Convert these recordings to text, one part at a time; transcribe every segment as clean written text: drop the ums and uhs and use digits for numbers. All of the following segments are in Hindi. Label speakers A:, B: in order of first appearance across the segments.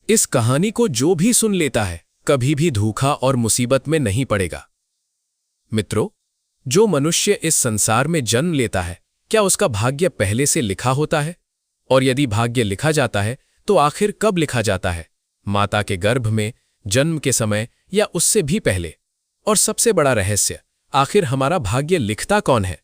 A: इस कहानी को जो भी सुन लेता है कभी भी धोखा और मुसीबत में नहीं पड़ेगा। मित्रों, जो मनुष्य इस संसार में जन्म लेता है, क्या उसका भाग्य पहले से लिखा होता है? और यदि भाग्य लिखा जाता है तो आखिर कब लिखा जाता है? माता के गर्भ में, जन्म के समय, या उससे भी पहले? और सबसे बड़ा रहस्य, आखिर हमारा भाग्य लिखता कौन है?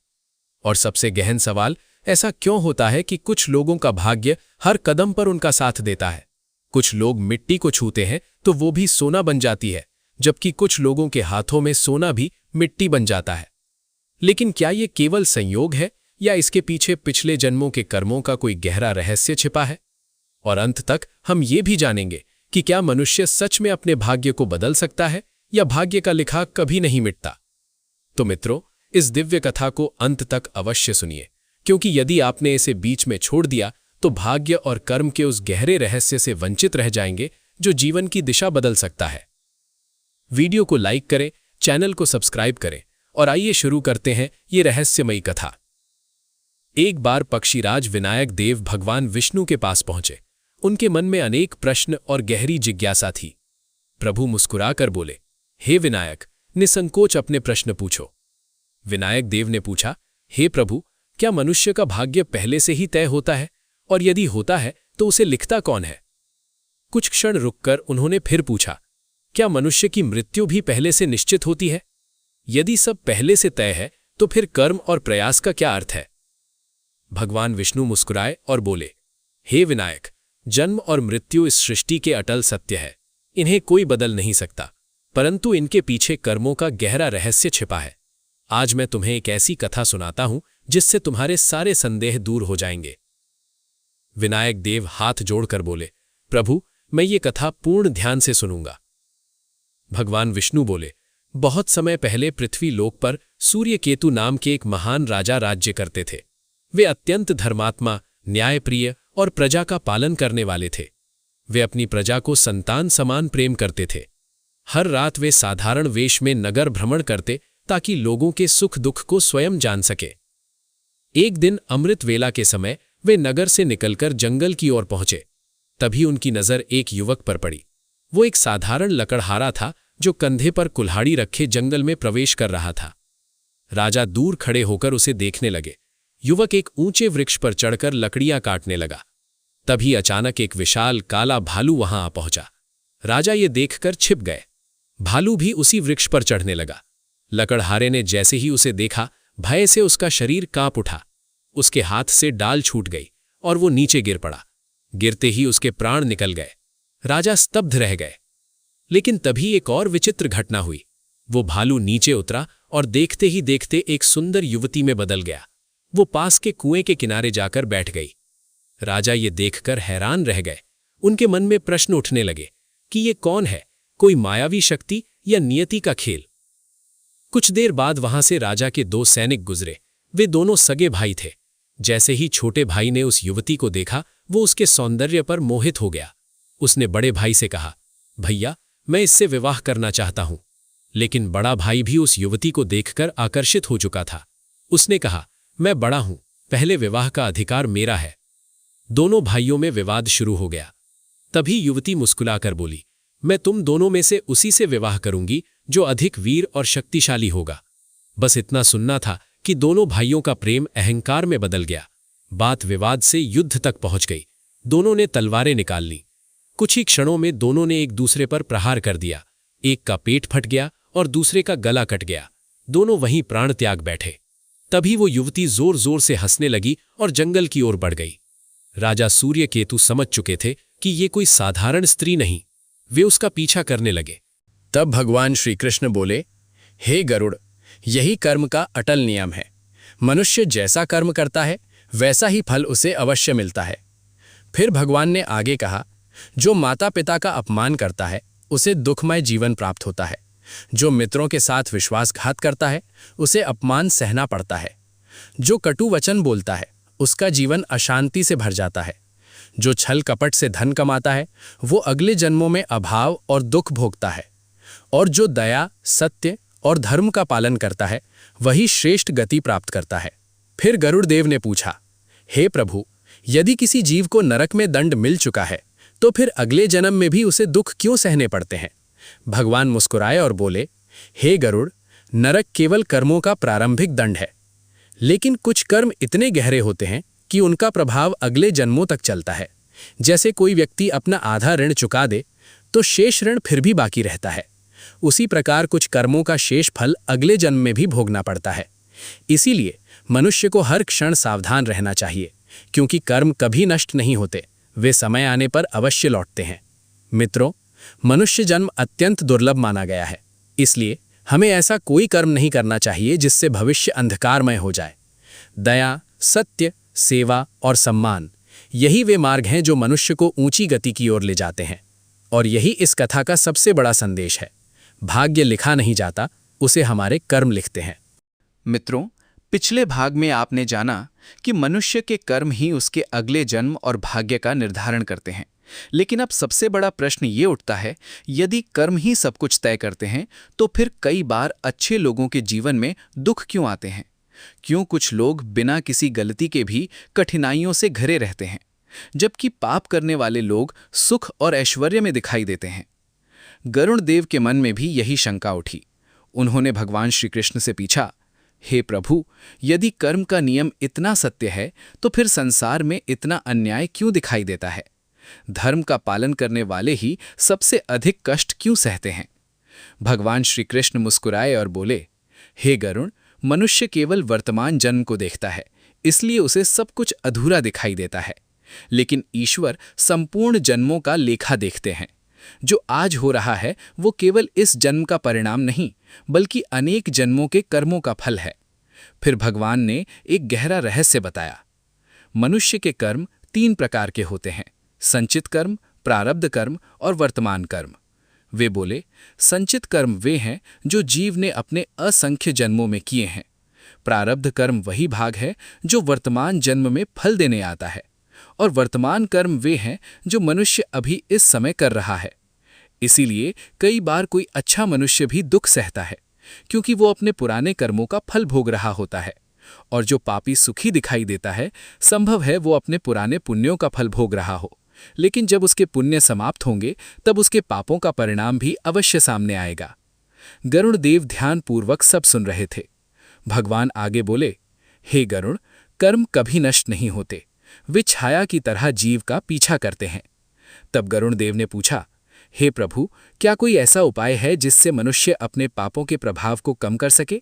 A: और सबसे गहन सवाल, ऐसा क्यों होता है कि कुछ लोगों का भाग्य हर कदम पर उनका साथ देता है? कुछ लोग मिट्टी को छूते हैं तो वो भी सोना बन जाती है, जबकि कुछ लोगों के हाथों में सोना भी मिट्टी बन जाता है। लेकिन क्या ये केवल संयोग है या इसके पीछे पिछले जन्मों के कर्मों का कोई गहरा रहस्य छिपा है? और अंत तक हम ये भी जानेंगे कि क्या मनुष्य सच में अपने भाग्य को बदल सकता है या भाग्य का लिखा कभी नहीं मिटता। तो मित्रों, इस दिव्य कथा को अंत तक अवश्य सुनिए, क्योंकि यदि आपने इसे बीच में छोड़ दिया तो भाग्य और कर्म के उस गहरे रहस्य से वंचित रह जाएंगे जो जीवन की दिशा बदल सकता है। वीडियो को लाइक करें, चैनल को सब्सक्राइब करें और आइए शुरू करते हैं ये रहस्यमयी कथा। एक बार पक्षीराज विनायक देव भगवान विष्णु के पास पहुंचे। उनके मन में अनेक प्रश्न और गहरी जिज्ञासा थी। प्रभु मुस्कुराकर बोले, हे विनायक, निसंकोच अपने प्रश्न पूछो। विनायक देव ने पूछा, हे प्रभु, क्या मनुष्य का भाग्य पहले से ही तय होता है? और यदि होता है तो उसे लिखता कौन है? कुछ क्षण रुककर उन्होंने फिर पूछा, क्या मनुष्य की मृत्यु भी पहले से निश्चित होती है? यदि सब पहले से तय है तो फिर कर्म और प्रयास का क्या अर्थ है? भगवान विष्णु मुस्कुराए और बोले, हे विनायक, जन्म और मृत्यु इस सृष्टि के अटल सत्य है। इन्हें कोई बदल नहीं सकता, परंतु इनके पीछे कर्मों का गहरा रहस्य छिपा है। आज मैं तुम्हें एक ऐसी कथा सुनाता हूं जिससे तुम्हारे सारे संदेह दूर हो जाएंगे। विनायक देव हाथ जोड़कर बोले, प्रभु, मैं ये कथा पूर्ण ध्यान से सुनूंगा। भगवान विष्णु बोले, बहुत समय पहले पृथ्वी लोक पर सूर्यकेतु नाम के एक महान राजा राज्य करते थे। वे अत्यंत धर्मात्मा, न्यायप्रिय और प्रजा का पालन करने वाले थे। वे अपनी प्रजा को संतान समान प्रेम करते थे। हर रात वे साधारण वेश में नगर भ्रमण करते ताकि लोगों के सुख दुख को स्वयं जान सके। एक दिन अमृत वेला के समय वे नगर से निकलकर जंगल की ओर पहुंचे। तभी उनकी नजर एक युवक पर पड़ी। वो एक साधारण लकड़हारा था जो कंधे पर कुल्हाड़ी रखे जंगल में प्रवेश कर रहा था। राजा दूर खड़े होकर उसे देखने लगे। युवक एक ऊंचे वृक्ष पर चढ़कर लकड़ियां काटने लगा। तभी अचानक एक विशाल काला भालू वहां आ पहुंचा। राजा ये देखकर छिप गए। भालू भी उसी वृक्ष पर चढ़ने लगा। लकड़हारे ने जैसे ही उसे देखा, भय से उसका शरीर कांप उठा। उसके हाथ से डाल छूट गई और वो नीचे गिर पड़ा। गिरते ही उसके प्राण निकल गए। राजा स्तब्ध रह गए। लेकिन तभी एक और विचित्र घटना हुई। वो भालू नीचे उतरा और देखते ही देखते एक सुंदर युवती में बदल गया। वो पास के कुएं के किनारे जाकर बैठ गई। राजा ये देखकर हैरान रह गए। उनके मन में प्रश्न उठने लगे कि ये कौन है, कोई मायावी शक्ति या नियति का खेल? कुछ देर बाद वहां से राजा के दो सैनिक गुजरे। वे दोनों सगे भाई थे। जैसे ही छोटे भाई ने उस युवती को देखा, वो उसके सौंदर्य पर मोहित हो गया। उसने बड़े भाई से कहा, भैया, मैं इससे विवाह करना चाहता हूं। लेकिन बड़ा भाई भी उस युवती को देखकर आकर्षित हो चुका था। उसने कहा, मैं बड़ा हूं, पहले विवाह का अधिकार मेरा है। दोनों भाइयों में विवाद शुरू हो गया। तभी युवती मुस्कुराकर बोली, मैं तुम दोनों में से उसी से विवाह करूंगी जो अधिक वीर और शक्तिशाली होगा। बस इतना सुनना था कि दोनों भाइयों का प्रेम अहंकार में बदल गया। बात विवाद से युद्ध तक पहुंच गई। दोनों ने तलवारें निकाल लीं। कुछ ही क्षणों में दोनों ने एक दूसरे पर प्रहार कर दिया। एक का पेट फट गया और दूसरे का गला कट गया। दोनों वहीं प्राण त्याग बैठे। तभी वो युवती जोर जोर से हंसने लगी और जंगल की ओर बढ़ गई। राजा सूर्यकेतु समझ चुके थे कि ये कोई साधारण स्त्री नहीं। वे उसका पीछा करने लगे।
B: तब भगवान श्री कृष्ण बोले, हे गरुड़, यही कर्म का अटल नियम है। मनुष्य जैसा कर्म करता है वैसा ही फल उसे अवश्य मिलता है। फिर भगवान ने आगे कहा, जो माता पिता का अपमान करता है उसे दुखमय जीवन प्राप्त होता है। जो मित्रों के साथ विश्वासघात करता है उसे अपमान सहना पड़ता है। जो कटु वचन बोलता है उसका जीवन अशांति से भर जाता है। जो छल कपट से धन कमाता है वो अगले जन्मों में अभाव और दुख भोगता है। और जो दया, सत्य और धर्म का पालन करता है वही श्रेष्ठ गति प्राप्त करता है। फिर गरुड़ देव ने पूछा, हे प्रभु, यदि किसी जीव को नरक में दंड मिल चुका है तो फिर अगले जन्म में भी उसे दुख क्यों सहने पड़ते हैं? भगवान मुस्कुराए और बोले, हे गरुड़, नरक केवल कर्मों का प्रारंभिक दंड है, लेकिन कुछ कर्म इतने गहरे होते हैं कि उनका प्रभाव अगले जन्मों तक चलता है। जैसे कोई व्यक्ति अपना आधा ऋण चुका दे तो शेष ऋण फिर भी बाकी रहता है। उसी प्रकार कुछ कर्मों का शेष फल अगले जन्म में भी भोगना पड़ता है। इसीलिए मनुष्य को हर क्षण सावधान रहना चाहिए, क्योंकि कर्म कभी नष्ट नहीं होते, वे समय आने पर अवश्य लौटते हैं। मित्रों, मनुष्य जन्म अत्यंत दुर्लभ माना गया है, इसलिए हमें ऐसा कोई कर्म नहीं करना चाहिए जिससे भविष्य अंधकारमय हो जाए। दया, सत्य, सेवा और सम्मान, यही वे मार्ग हैं जो मनुष्य को ऊंची गति की ओर ले जाते हैं। और यही इस कथा का सबसे बड़ा संदेश है। भाग्य लिखा नहीं जाता, उसे हमारे कर्म लिखते हैं।
C: मित्रों, पिछले भाग में आपने जाना कि मनुष्य के कर्म ही उसके अगले जन्म और भाग्य का निर्धारण करते हैं। लेकिन अब सबसे बड़ा प्रश्न ये उठता है, यदि कर्म ही सब कुछ तय करते हैं तो फिर कई बार अच्छे लोगों के जीवन में दुख क्यों आते हैं? क्यों कुछ लोग बिना किसी गलती के भी कठिनाइयों से घिरे रहते हैं, जबकि पाप करने वाले लोग सुख और ऐश्वर्य में दिखाई देते हैं? गरुण देव के मन में भी यही शंका उठी। उन्होंने भगवान श्री कृष्ण से पूछा, हे प्रभु, यदि कर्म का नियम इतना सत्य है तो फिर संसार में इतना अन्याय क्यों दिखाई देता है? धर्म का पालन करने वाले ही सबसे अधिक कष्ट क्यों सहते हैं? भगवान श्री कृष्ण मुस्कुराए और बोले, हे गरुण, मनुष्य केवल वर्तमान जन्म को देखता है, इसलिए उसे सब कुछ अधूरा दिखाई देता है। लेकिन ईश्वर संपूर्ण जन्मों का लेखा देखते हैं। जो आज हो रहा है वो केवल इस जन्म का परिणाम नहीं, बल्कि अनेक जन्मों के कर्मों का फल है। फिर भगवान ने एक गहरा रहस्य बताया। मनुष्य के कर्म 3 प्रकार के होते हैं: संचित कर्म, प्रारब्ध कर्म और वर्तमान कर्म। वे बोले, संचित कर्म वे हैं जो जीव ने अपने असंख्य जन्मों में किए हैं। प्रारब्ध कर्म वही भाग है जो वर्तमान जन्म में फल देने आता है, और वर्तमान कर्म वे हैं जो मनुष्य अभी इस समय कर रहा है। इसीलिए कई बार कोई अच्छा मनुष्य भी दुख सहता है, क्योंकि वो अपने पुराने कर्मों का फल भोग रहा होता है। और जो पापी सुखी दिखाई देता है, संभव है वो अपने पुराने पुण्यों का फल भोग रहा हो, लेकिन जब उसके पुण्य समाप्त होंगे तब उसके पापों का परिणाम भी अवश्य सामने आएगा। गरुड़ देव ध्यानपूर्वक सब सुन रहे थे। भगवान आगे बोले, हे गरुड़, कर्म कभी नष्ट नहीं होते, वे छाया की तरह जीव का पीछा करते हैं। तब गरुड़ देव ने पूछा, हे प्रभु, क्या कोई ऐसा उपाय है जिससे मनुष्य अपने पापों के प्रभाव को कम कर सके?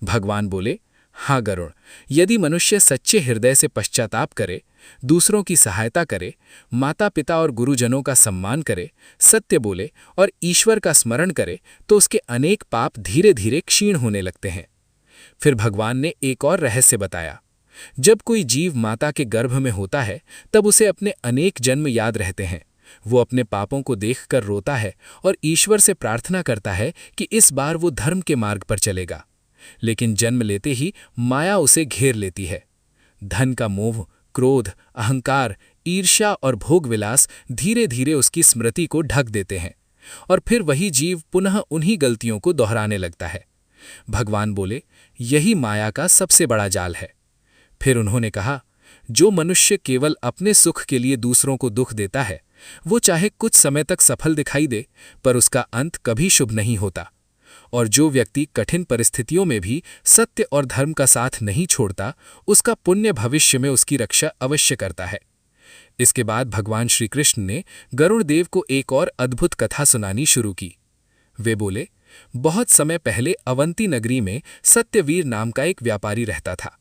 C: भगवान बोले, हाँ गरुड़, यदि मनुष्य सच्चे हृदय से पश्चाताप करे, दूसरों की सहायता करे, माता पिता और गुरुजनों का सम्मान करे, सत्य बोले और ईश्वर का स्मरण करे, तो उसके अनेक पाप धीरे धीरे क्षीण होने लगते हैं। फिर भगवान ने एक और रहस्य बताया। जब कोई जीव माता के गर्भ में होता है तब उसे अपने अनेक जन्म याद रहते हैं। वो अपने पापों को देखकर रोता है और ईश्वर से प्रार्थना करता है कि इस बार वो धर्म के मार्ग पर चलेगा। लेकिन जन्म लेते ही माया उसे घेर लेती है। धन का मोह, क्रोध, अहंकार, ईर्ष्या और भोग विलास धीरे धीरे उसकी स्मृति को ढक देते हैं, और फिर वही जीव पुनः उन्हीं गलतियों को दोहराने लगता है। भगवान बोले, यही माया का सबसे बड़ा जाल है। फिर उन्होंने कहा, जो मनुष्य केवल अपने सुख के लिए दूसरों को दुख देता है, वो चाहे कुछ समय तक सफल दिखाई दे, पर उसका अंत कभी शुभ नहीं होता। और जो व्यक्ति कठिन परिस्थितियों में भी सत्य और धर्म का साथ नहीं छोड़ता, उसका पुण्य भविष्य में उसकी रक्षा अवश्य करता है। इसके बाद भगवान श्री कृष्ण ने गरुड़ देव को एक और अद्भुत कथा सुनानी शुरू की। वे बोले, बहुत समय पहले अवंती नगरी में सत्यवीर नाम का एक व्यापारी रहता था।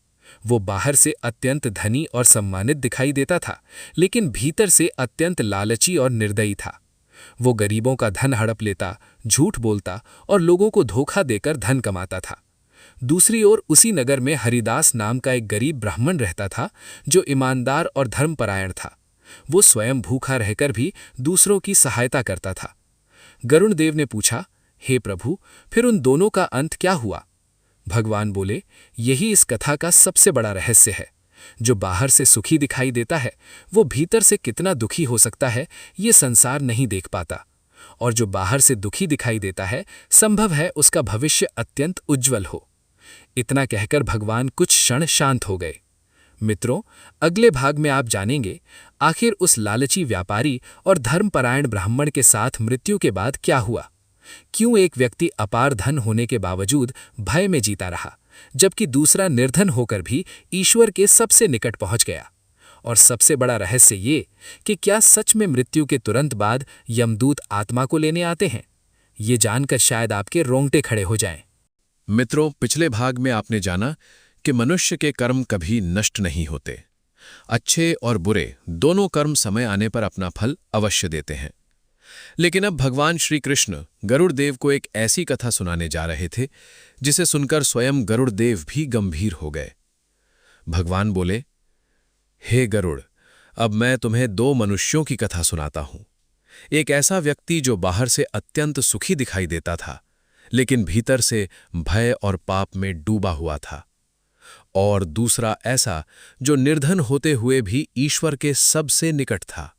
C: वो बाहर से अत्यंत धनी और सम्मानित दिखाई देता था, लेकिन भीतर से अत्यंत लालची और निर्दयी था। वो गरीबों का धन हड़प लेता, झूठ बोलता और लोगों को धोखा देकर धन कमाता था। दूसरी ओर उसी नगर में हरिदास नाम का एक गरीब ब्राह्मण रहता था, जो ईमानदार और धर्मपरायण था। वो स्वयं भूखा रहकर भी दूसरों की सहायता करता था। गरुड़ देव ने पूछा, हे प्रभु, फिर उन दोनों का अंत क्या हुआ? भगवान बोले, यही इस कथा का सबसे बड़ा रहस्य है। जो बाहर से सुखी दिखाई देता है, वो भीतर से कितना दुखी हो सकता है, ये संसार नहीं देख पाता। और जो बाहर से दुखी दिखाई देता है, संभव है उसका भविष्य अत्यंत उज्जवल हो। इतना कहकर भगवान कुछ क्षण शांत हो गए।
A: मित्रों, अगले भाग में आप जानेंगे आखिर उस लालची व्यापारी और धर्मपरायण ब्राह्मण के साथ मृत्यु के बाद क्या हुआ। क्यों एक व्यक्ति अपार धन होने के बावजूद भय में जीता रहा, जबकि दूसरा निर्धन होकर भी ईश्वर के सबसे निकट पहुंच गया। और सबसे बड़ा रहस्य ये कि क्या सच में मृत्यु के तुरंत बाद यमदूत आत्मा को लेने आते हैं। ये जानकर शायद आपके रोंगटे खड़े हो जाएं।
B: मित्रों, पिछले भाग में आपने जाना कि मनुष्य के कर्म कभी नष्ट नहीं होते। अच्छे और बुरे दोनों कर्म समय आने पर अपना फल अवश्य देते हैं। लेकिन अब भगवान श्री कृष्ण गरुड़देव को एक ऐसी कथा सुनाने जा रहे थे जिसे सुनकर स्वयं गरुड़देव भी गंभीर हो गए। भगवान बोले, हे गरुड़, अब मैं तुम्हें दो मनुष्यों की कथा सुनाता हूं। एक ऐसा व्यक्ति जो बाहर से अत्यंत सुखी दिखाई देता था, लेकिन भीतर से भय और पाप में डूबा हुआ था, और दूसरा ऐसा जो निर्धन होते हुए भी ईश्वर के सबसे निकट था।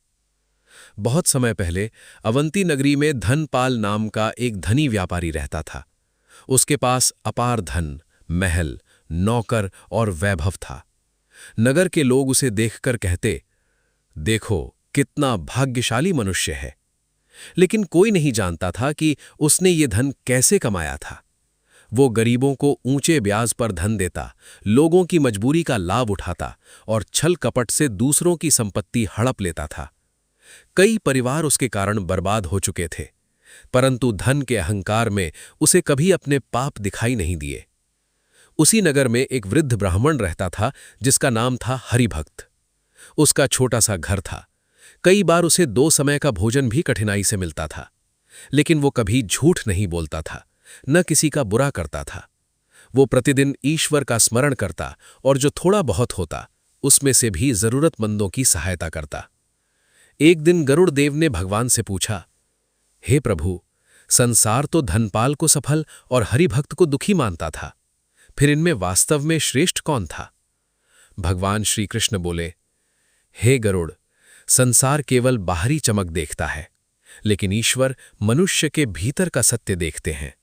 B: बहुत समय पहले अवंती नगरी में धनपाल नाम का एक धनी व्यापारी रहता था। उसके पास अपार धन, महल, नौकर और वैभव था। नगर के लोग उसे देखकर कहते, देखो कितना भाग्यशाली मनुष्य है। लेकिन कोई नहीं जानता था कि उसने ये धन कैसे कमाया था। वो गरीबों को ऊंचे ब्याज पर धन देता, लोगों की मजबूरी का लाभ उठाता और छल कपट से दूसरों की संपत्ति हड़प लेता था। कई परिवार उसके कारण बर्बाद हो चुके थे, परंतु धन के अहंकार में उसे कभी अपने पाप दिखाई नहीं दिए। उसी नगर में एक वृद्ध ब्राह्मण रहता था जिसका नाम था हरिभक्त। उसका छोटा सा घर था। कई बार उसे 2 समय का भोजन भी कठिनाई से मिलता था, लेकिन वो कभी झूठ नहीं बोलता था, न किसी का बुरा करता था। वो प्रतिदिन ईश्वर का स्मरण करता और जो थोड़ा बहुत होता उसमें से भी जरूरतमंदों की सहायता करता। एक दिन गरुड़देव ने भगवान से पूछा, हे प्रभु, संसार तो धनपाल को सफल और हरिभक्त को दुखी मानता था, फिर इनमें वास्तव में श्रेष्ठ कौन था। भगवान श्री कृष्ण बोले, हे गरुड़, संसार केवल बाहरी चमक देखता है, लेकिन ईश्वर मनुष्य के भीतर का सत्य देखते हैं।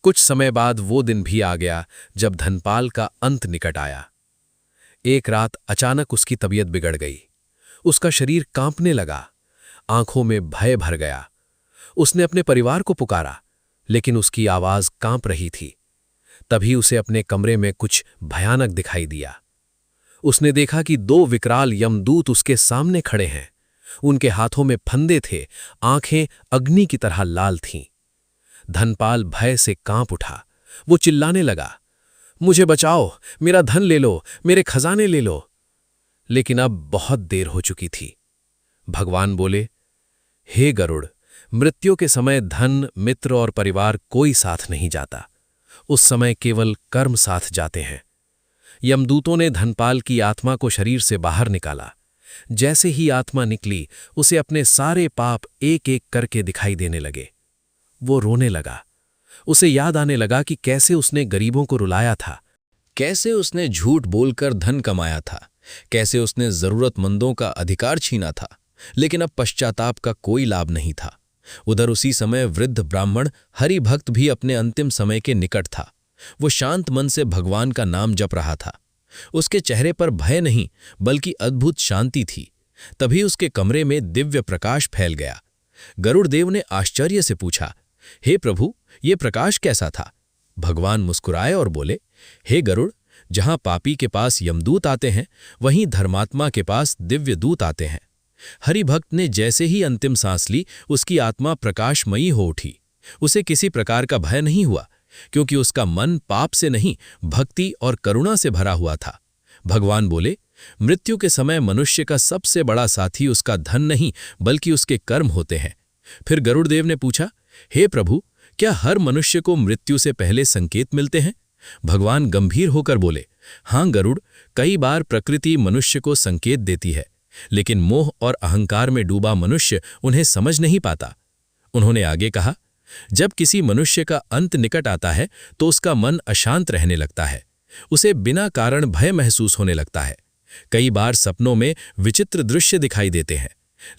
B: कुछ समय बाद वो दिन भी आ गया जब धनपाल का अंत निकट आया। एक रात अचानक उसकी तबीयत बिगड़ गई। उसका शरीर कांपने लगा, आंखों में भय भर गया। उसने अपने परिवार को पुकारा, लेकिन उसकी आवाज कांप रही थी। तभी उसे अपने कमरे में कुछ भयानक दिखाई दिया। उसने देखा कि 2 विकराल यमदूत उसके सामने खड़े हैं। उनके हाथों में फंदे थे, आंखें अग्नि की तरह लाल थीं। धनपाल भय से कांप उठा। वो चिल्लाने लगा, मुझे बचाओ, मेरा धन ले लो, मेरे खजाने ले लो। लेकिन अब बहुत देर हो चुकी थी। भगवान बोले, हे गरुड़, मृत्यु के समय धन, मित्र और परिवार कोई साथ नहीं जाता। उस समय केवल कर्म साथ जाते हैं। यमदूतों ने धनपाल की आत्मा को शरीर से बाहर निकाला। जैसे ही आत्मा निकली, उसे अपने सारे पाप एक एक करके दिखाई देने लगे। वो रोने लगा। उसे याद आने लगा कि कैसे उसने गरीबों को रुलाया था, कैसे उसने झूठ बोलकर धन कमाया था, कैसे उसने जरूरतमंदों का अधिकार छीना था, लेकिन अब पश्चाताप का कोई लाभ नहीं था। उधर उसी समय वृद्ध ब्राह्मण हरिभक्त भी अपने अंतिम समय के निकट था। वो शांत मन से भगवान का नाम जप रहा था। उसके चेहरे पर भय नहीं बल्कि अद्भुत शांति थी। तभी उसके कमरे में दिव्य प्रकाश फैल गया। गरुड़देव ने आश्चर्य से पूछा, हे प्रभु, ये प्रकाश कैसा था? भगवान मुस्कुराए और बोले, हे गरुड़, जहां पापी के पास यमदूत आते हैं, वहीं धर्मात्मा के पास दिव्य दूत आते हैं। हरिभक्त ने जैसे ही अंतिम सांस ली, उसकी आत्मा प्रकाशमयी हो उठी। उसे किसी प्रकार का भय नहीं हुआ, क्योंकि उसका मन पाप से नहीं, भक्ति और करुणा से भरा हुआ था। भगवान बोले, मृत्यु के समय मनुष्य का सबसे बड़ा साथी उसका धन नहीं बल्कि उसके कर्म होते हैं। फिर गरुड़देव ने पूछा, हे प्रभु, क्या हर मनुष्य को मृत्यु से पहले संकेत मिलते हैं? भगवान गंभीर होकर बोले, हां गरुड़, कई बार प्रकृति मनुष्य को संकेत देती है, लेकिन मोह और अहंकार में डूबा मनुष्य उन्हें समझ नहीं पाता। उन्होंने आगे कहा, जब किसी मनुष्य का अंत निकट आता है तो उसका मन अशांत रहने लगता है। उसे बिना कारण भय महसूस होने लगता है। कई बार सपनों में विचित्र दृश्य दिखाई देते हैं,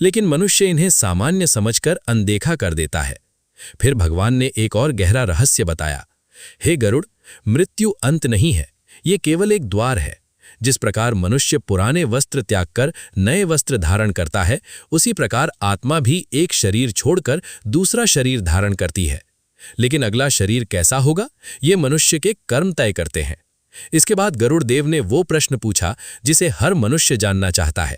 B: लेकिन मनुष्य इन्हें सामान्य समझकर अनदेखा कर देता है। फिर भगवान ने एक और गहरा रहस्य बताया, हे गरुड़, मृत्यु अंत नहीं है, ये केवल एक द्वार है।
A: जिस प्रकार मनुष्य पुराने वस्त्र त्याग कर नए वस्त्र धारण करता है, उसी प्रकार आत्मा भी एक शरीर छोड़कर दूसरा शरीर धारण करती है। लेकिन अगला शरीर कैसा होगा, ये मनुष्य के कर्म तय करते हैं। इसके बाद गरुड़ देव ने वो प्रश्न पूछा जिसे हर मनुष्य जानना चाहता है।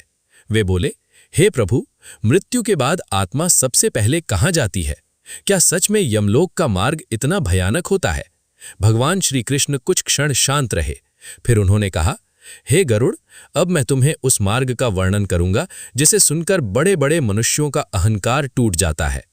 A: वे बोले, हे प्रभु, मृत्यु के बाद आत्मा सबसे पहले कहाँ जाती है? क्या सच में यमलोक का मार्ग इतना भयानक होता है? भगवान श्री कृष्ण कुछ क्षण शांत रहे, फिर उन्होंने कहा, हे गरुड़, अब मैं तुम्हें उस मार्ग का वर्णन करूंगा जिसे सुनकर बड़े बड़े मनुष्यों का अहंकार टूट जाता है।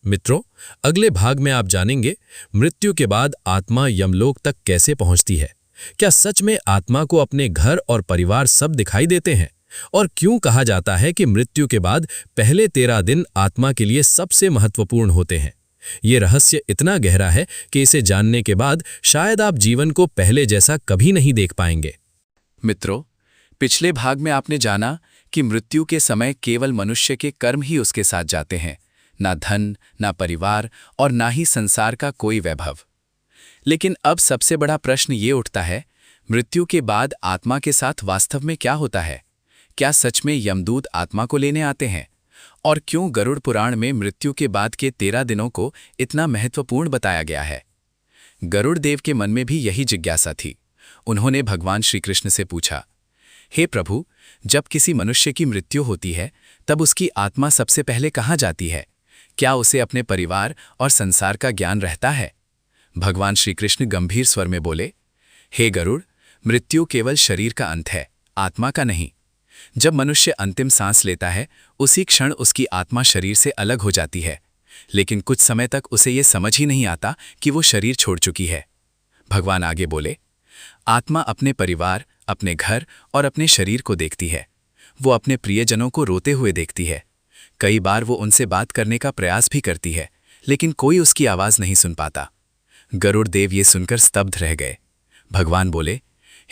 A: मित्रों, अगले भाग में आप जानेंगे मृत्यु के बाद आत्मा यमलोक तक कैसे पहुंचती है। क्या सच में आत्मा को अपने घर और परिवार सब दिखाई देते हैं? और क्यों कहा जाता है कि मृत्यु के बाद पहले 13 दिन आत्मा के लिए सबसे महत्वपूर्ण होते हैं? ये रहस्य इतना गहरा है कि इसे जानने के बाद शायद आप जीवन को पहले जैसा कभी नहीं देख पाएंगे।
C: मित्रों, पिछले भाग में आपने जाना कि मृत्यु के समय केवल मनुष्य के कर्म ही उसके साथ जाते हैं, ना धन, ना परिवार और ना ही संसार का कोई वैभव। लेकिन अब सबसे बड़ा प्रश्न ये उठता है, मृत्यु के बाद आत्मा के साथ वास्तव में क्या होता है? क्या सच में यमदूत आत्मा को लेने आते हैं? और क्यों गरुड़ पुराण में मृत्यु के बाद के 13 दिनों को इतना महत्वपूर्ण बताया गया है? गरुड़ देव के मन में भी यही जिज्ञासा थी। उन्होंने भगवान श्री कृष्ण से पूछा, हे प्रभु, जब किसी मनुष्य की मृत्यु होती है तब उसकी आत्मा सबसे पहले कहाँ जाती है? क्या उसे अपने परिवार और संसार का ज्ञान रहता है? भगवान श्री कृष्ण गंभीर स्वर में बोले, हे गरुड़, मृत्यु केवल शरीर का अंत है, आत्मा का नहीं। जब मनुष्य अंतिम सांस लेता है, उसी क्षण उसकी आत्मा शरीर से अलग हो जाती है, लेकिन कुछ समय तक उसे ये समझ ही नहीं आता कि वो शरीर छोड़ चुकी है। भगवान आगे बोले, आत्मा अपने परिवार, अपने घर और अपने शरीर को देखती है। वो अपने प्रियजनों को रोते हुए देखती है। कई बार वो उनसे बात करने का प्रयास भी करती है, लेकिन कोई उसकी आवाज नहीं सुन पाता। गरुड़ देव ये सुनकर स्तब्ध रह गए। भगवान बोले,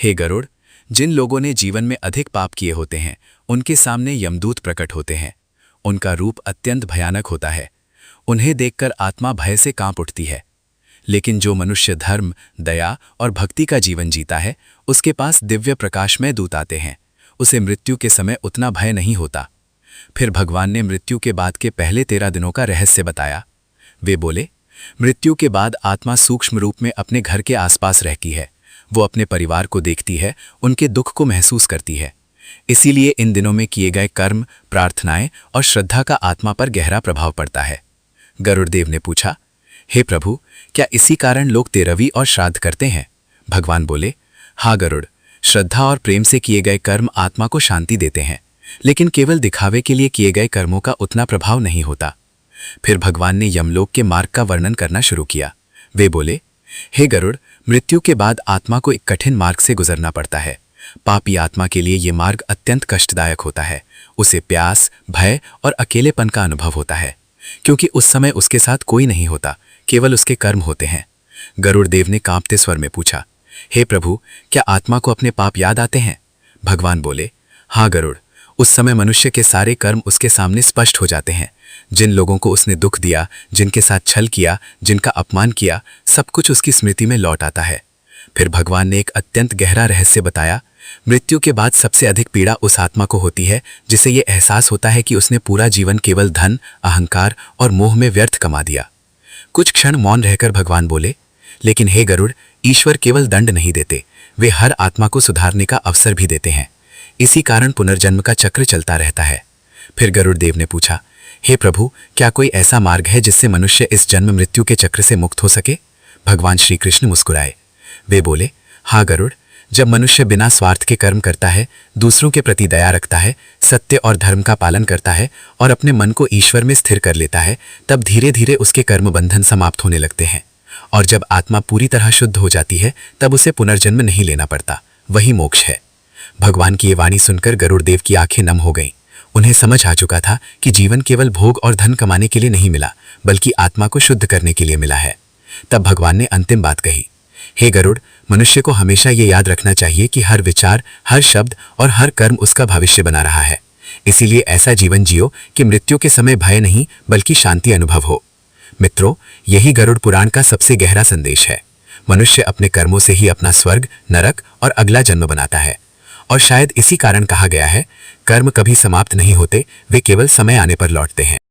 C: हे गरुड़, जिन लोगों ने जीवन में अधिक पाप किए होते हैं, उनके सामने यमदूत प्रकट होते हैं। उनका रूप अत्यंत भयानक होता है। उन्हें देखकर आत्मा भय से कांप उठती है। लेकिन जो मनुष्य धर्म, दया और भक्ति का जीवन जीता है, उसके पास दिव्य प्रकाशमय दूत आते हैं। उसे मृत्यु के समय उतना भय नहीं होता। फिर भगवान ने मृत्यु के बाद के पहले 13 दिनों का रहस्य बताया। वे बोले, मृत्यु के बाद आत्मा सूक्ष्म रूप में अपने घर के आसपास रहती है। वो अपने परिवार को देखती है, उनके दुख को महसूस करती है। इसीलिए इन दिनों में किए गए कर्म, प्रार्थनाएं और श्रद्धा का आत्मा पर गहरा प्रभाव पड़ता है। गरुड़देव ने पूछा, हे प्रभु, क्या इसी कारण लोग 13वीं और श्राद्ध करते हैं? भगवान बोले, हाँ गरुड़, श्रद्धा और प्रेम से किए गए कर्म आत्मा को शांति देते हैं, लेकिन केवल दिखावे के लिए किए गए कर्मों का उतना प्रभाव नहीं होता। फिर भगवान ने यमलोक के मार्ग का वर्णन करना शुरू किया। वे बोले, हे गरुड़, मृत्यु के बाद आत्मा को एक कठिन मार्ग से गुजरना पड़ता है। पापी आत्मा के लिए ये मार्ग अत्यंत कष्टदायक होता है। उसे प्यास, भय और अकेलेपन का अनुभव होता है, क्योंकि उस समय उसके साथ कोई नहीं होता, केवल उसके कर्म होते हैं। गरुड़ देव ने कांपते स्वर में पूछा, हे प्रभु, क्या आत्मा को अपने पाप याद आते हैं? भगवान बोले, हाँ गरुड़, उस समय मनुष्य के सारे कर्म उसके सामने स्पष्ट हो जाते हैं। जिन लोगों को उसने दुख दिया, जिनके साथ छल किया, जिनका अपमान किया, सब कुछ उसकी स्मृति में लौट आता है। फिर भगवान ने एक अत्यंत गहरा रहस्य बताया। मृत्यु के बाद सबसे अधिक पीड़ा उस आत्मा को होती है जिसे ये एहसास होता है कि उसने पूरा जीवन केवल धन, अहंकार और मोह में व्यर्थ कमा दिया। कुछ क्षण मौन रहकर भगवान बोले, लेकिन हे गरुड़, ईश्वर केवल दंड नहीं देते, वे हर आत्मा को सुधारने का अवसर भी देते हैं। इसी कारण पुनर्जन्म का चक्र चलता रहता है। फिर गरुड़ देव ने पूछा, हे प्रभु, क्या कोई ऐसा मार्ग है जिससे मनुष्य इस जन्म मृत्यु के चक्र से मुक्त हो सके? भगवान श्री कृष्ण मुस्कुराए। वे बोले, हाँ गरुड़, जब मनुष्य बिना स्वार्थ के कर्म करता है, दूसरों के प्रति दया रखता है, सत्य और धर्म का पालन करता है और अपने मन को ईश्वर में स्थिर कर लेता है, तब धीरे धीरे उसके कर्म बंधन समाप्त होने लगते हैं। और जब आत्मा पूरी तरह शुद्ध हो जाती है, तब उसे पुनर्जन्म नहीं लेना पड़ता। वही मोक्ष है। भगवान की ये वाणी सुनकर गरुड़ देव की आंखें नम हो गईं। उन्हें समझ आ चुका था कि जीवन केवल भोग और धन कमाने के लिए नहीं मिला, बल्कि आत्मा को शुद्ध करने के लिए मिला है। तब भगवान ने अंतिम बात कही, हे गरुड़, मनुष्य को हमेशा ये याद रखना चाहिए कि हर विचार, हर शब्द और हर कर्म उसका भविष्य बना रहा है। इसीलिए ऐसा जीवन जियो कि मृत्यु के समय भय नहीं बल्कि शांति अनुभव हो। मित्रों, यही गरुड़ पुराण का सबसे गहरा संदेश है। मनुष्य अपने कर्मों से ही अपना स्वर्ग, नरक और अगला जन्म बनाता है।
D: और शायद इसी कारण कहा गया है, कर्म कभी समाप्त नहीं होते, वे केवल समय आने पर लौटते हैं।